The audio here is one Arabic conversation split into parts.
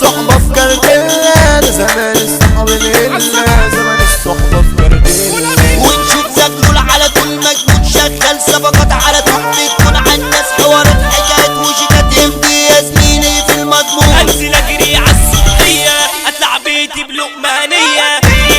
الصحبة في كارتيلا، ده زمان الصحاب الهلة، زمان الصحبة في كارتيلا. ونشوف زغلول على طول مجنون شغال صفقات على طول بتكون على الناس حوارات حكايات وشيكات يمضي يا زميلي في المضمون. انزل اجري عالصبحية اطلع بيتي بلقمانية،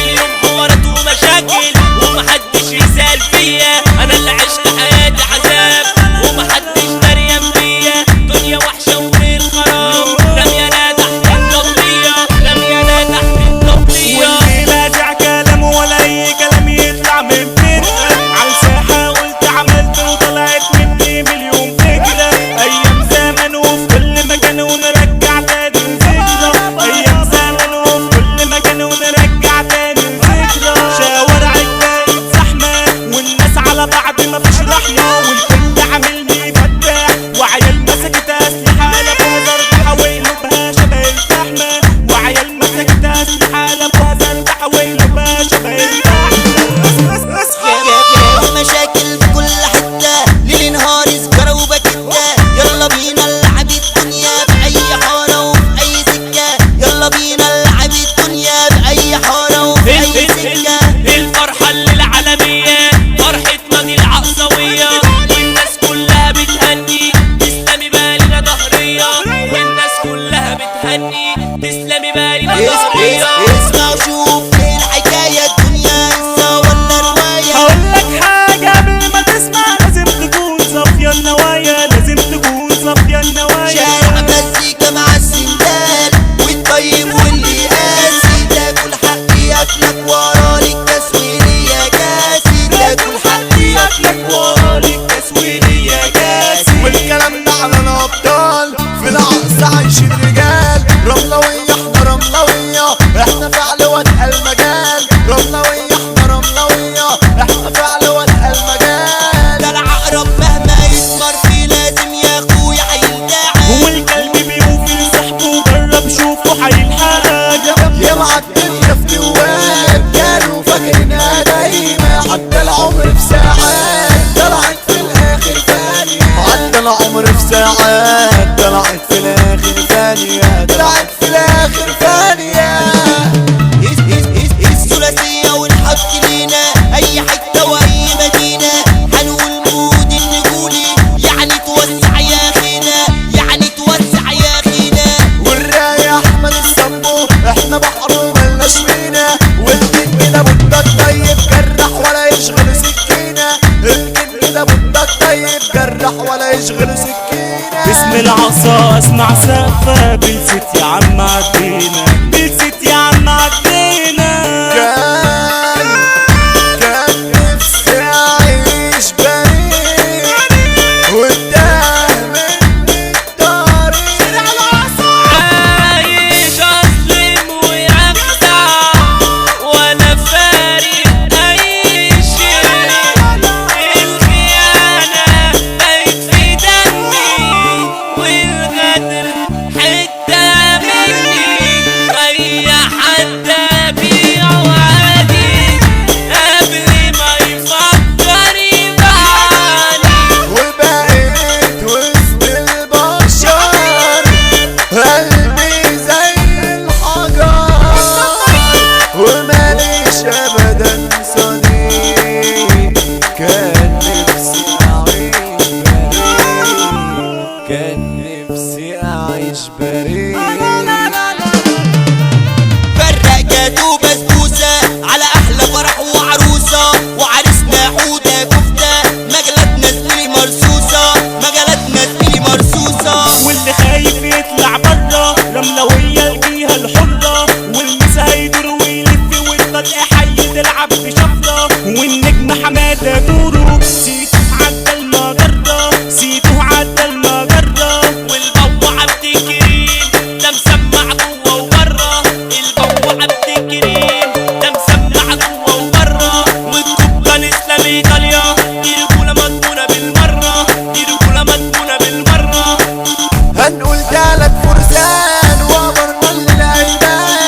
اليوم حوارات ومشاكل ومحدش يسأل فيا، انا اللي عشت حياتي عذاب ومحدش دريان بيا، دنيا وحشة ومن الخراب رميانا تحت الطبلية، رميانا تحت الطبلية. واللي لاجع كلام ولا اي كلام يطلع من فرقة عالساحة، قلت عملت وطلعت مني مليون فكرة، ايام زمان وفي كل مكان ونرجع تاني الذكرى، ايام زمان وفي كل مكان ونرجع تاني الذكرى. شوارع بقت زحمة والناس على بعض مفيش رحمة، والكل عاملني فتاح وعيال مسكت اسلحة لابوها زرقاء وقلوبها شبه الفحمة، وعيال مسكت اسلحة لابوها زرقاء وقلوبها شبه الفحمة. مشاكل في كل حتة ليل نهار سكرة وبكتة، يلا بينا نلعب الدنيا بأي حارة وفي أي سكة، يلا بينا نلعب الدنيا بأي حارة وفي أي سكة. الفرحة اللي العالمية فرحة نادي العقصوية، والناس كلها بتهني تسلمي بالنا ظهرية، والناس كلها بتهني تسلمي بالنا ظهرية. اسمع وشوف ايه الحكاية، الدنيا قصة ولا رواية؟ هقولك حاجة قبل ما تسمع، لازم تكون صافية النوايا، لازم تكون صافية النوايا. شارع مزيكا مع السندال والطيب واللي قاسي، تاكل حقي اكلك ورا التسويري يا كاسي، تاكل حقي اكلك ورا التسويري يا كاسي. والكلام ده على الابطال في العقص عايشين رجال، رملوية احنا رملوية، احنا فعل واتقى المجال، رملوية احنا رملوية، احنا فعل واتقى المجال. ده العقرب مهما يسمر فيه لازم يا اخويا هيلدعك، والكلب بيوفي صاحبه جرب شوفه هيلحقك. يبعت الدنيا في دوام كانوا فاكرينها دايما، عدى العمر في ساعات طلعت في الاخر ثانية، عدى العمر في ساعات طلعت في الاخر ثانية، طلعت في الاخر ثانية. الثلاثية ونحط لينا اي حتة واي مدينة، هنقول مود النجولي يعني توسع يا اخينا، يعني توسع يا اخينا. والراية احمد الصبو احنا بحر وملناش مينا، والجن ده بطة طيب جرح ولا يشغل سكينة، الجن ده بطة طيب جرح ولا يشغل سكينة. باسم العصا اسمع سقفة بلست يا عم عدينا، بلست يا عم عدينا. كان نفسي اعيش بريء واتاه مني الطريق، عايش اظلم واخدع ولا فارق اي شيء، الخيانة بقت في دمي والغدر حتة مني، اي حد ابيعه عادي قبل ما يفكر يبيعني. وبقيت وسط البشر قلبي زي الحجر، وماليش ابدا صديق، كان نفسي اعيش بريء، كان نفسي اعيش بريء. فرق جاتو بسبوسة على احلى فرح وعروسة، وعرسنا حودة كفتة، مجلتنا زميلي مرصوصة، مجلتنا زميلي مرصوصة. واللي خايف يطلع برا رملوية الجهة الحرة، والمسا هيدور ويلف والطلق حي تلعب بشفرة، والنجم حمادة نوره سيتو عدى المجرة، سيتو عدى المجرة. والبوع عبد الكريم ده مسمع جوه وبره، البوع عبد الكريم ده مسمع جوه وبره، والكوبا الاسلام ايطاليا دي رجوله مضمونه بالمره، دي رجوله مضمونه بالمره. هنقول 3 فرسان وامرنا للعباد،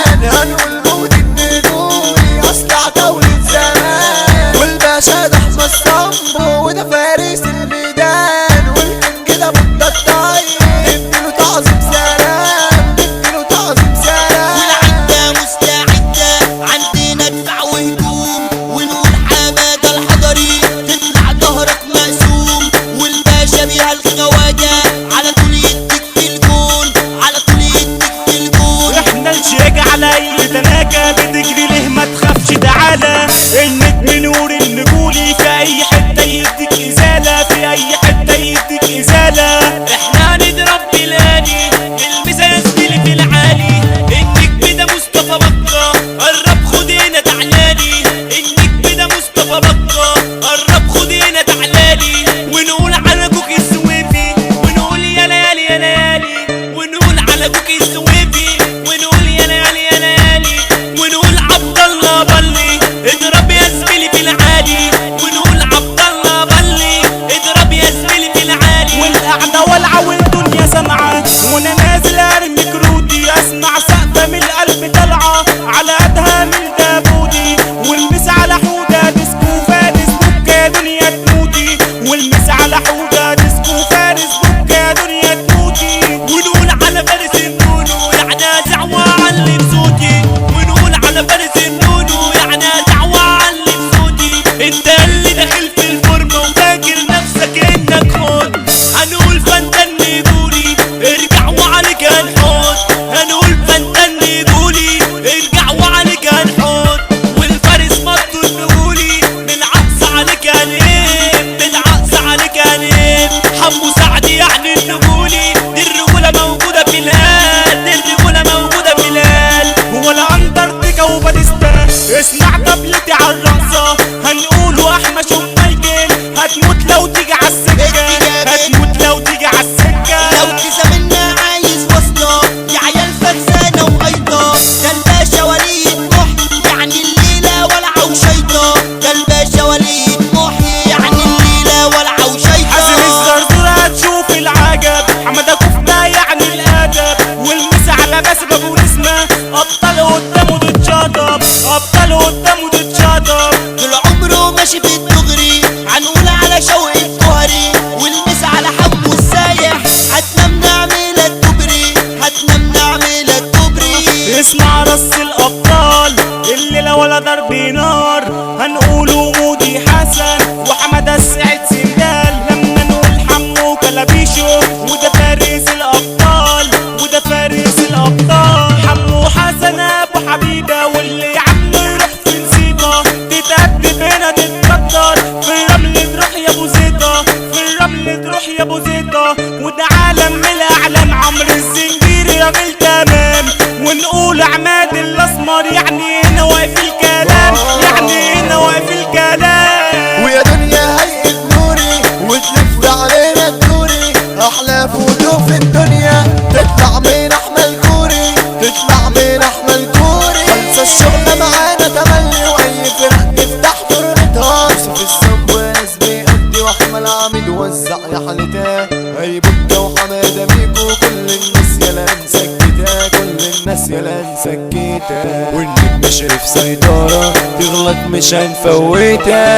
على اي تناكة بتجري ليه ما تخافش تعالى. النجم نور النجولي في اي حتة يديك ازالة، في اي حتة يديك ازالة. احنا نضرب بلادي المسا يا زميلي في العالي. النجم ده مصطفى بكة قرب خدينا تعالالي. النجم ده مصطفى بكة قرب خدينا تعالالي. ونقول على كوكي السويفي ونقول يا ليالي يا ليالي. ونقول على كوكي السويفي ونقول يا ليالي يا ليالي. ونقول عبد الله بلي اضرب يا زميلي في العالي. ونقول عبد الله بلي اضرب يا زميلي في العالي. والقعدة والعة والدنيا سمعة وانا نازل ارمي كروتي. اسمع سقفة من القلب طالعة على قدها من دابودي. والمس على حودة ديسكو فارس بكا دنيا تموتي. والمس على حودة ديسكو فارس بكا دنيا تموتي. ونقول على فارس النونو يعني دعوة علي بصوتي. ونقول على فارس النونو يعني دعوة علي بصوتي. انت اللي داخل في الفورمة وفاكر نفسك انك خد. هنقول فنان نقولي ارجع وعليك هنحط. هنقول فنان نقولي ارجع وعليك هنحط. والفارس مطو نقولي من عقص عليك هنقيم. من عقص عليك هنقيم. حمو سعد يعني النقولي دي الرجولة موجودة في الهال. دي الرجولة موجودة في الهال. ولا اندرتيكا وباتيستا اسمع طبلتي على الرقصة. هنقولوا احمد شوف مايكل هتموت لو تيجي عالسكة. هتموت لو تيجي عالسكة. لو تزاملنا عايز وصلة يا عيال فرسانة وقيطة. ده الباشا وليد محي يعني الليلة ولعة وشيطة. ده الباشا وليد محي يعني الليلة ولعة وشيطة. حازم الزرزور هتشوف العجب. حمادة كفتة يعني الادب. والمس على باسم ابو نسمة ابطال قدامه تتشاطب. ابطال قدامه تتشاطب. طول عمره ماشي في الدغري. هنقول على شوقي الجوهري. والمس على حمو السايح هتنام نعملك كوبري. هتنام نعملك كوبري. اسمع رص الابطال الليلة ولا ضرب نار. هنقوله مودي حسن وحمادة السعيد سندال. لما نقول حمو كلابيشو وده فارس الابطال. وده فارس الابطال. حمو حسن ابو حبيبة واللي عنه يروح في نسيطة. تتأدب هنا تتقدر في الرمل تروح يا ابو زيطة. في الرمل تروح يا ابو زيطة. وده عالم من الاعلام عمرو الزنجيري راجل تمام. ونقول عماد الاسمر يعني هنا واقف الكلام. يعني هنا واقف الكلام. ويا دنيا هيئة نوري وتلف علينا الدوري. احلى فوتو في الدنيا تطلع من احمد كوري. تطلع من احمد كوري. خلص الشغل معانا تملي واي فرق تفتح طرقتها. يوسف الصب وناس بيأدي واحمد عامد وزع يا حالتها. اي بكة وحمادة ميكو كل الناس يلا مسكتها. كل الناس يلا مسكتها. والنجم شريف سيطرة تغلط مش هنفوتها.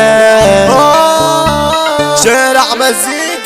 شارع مزيكا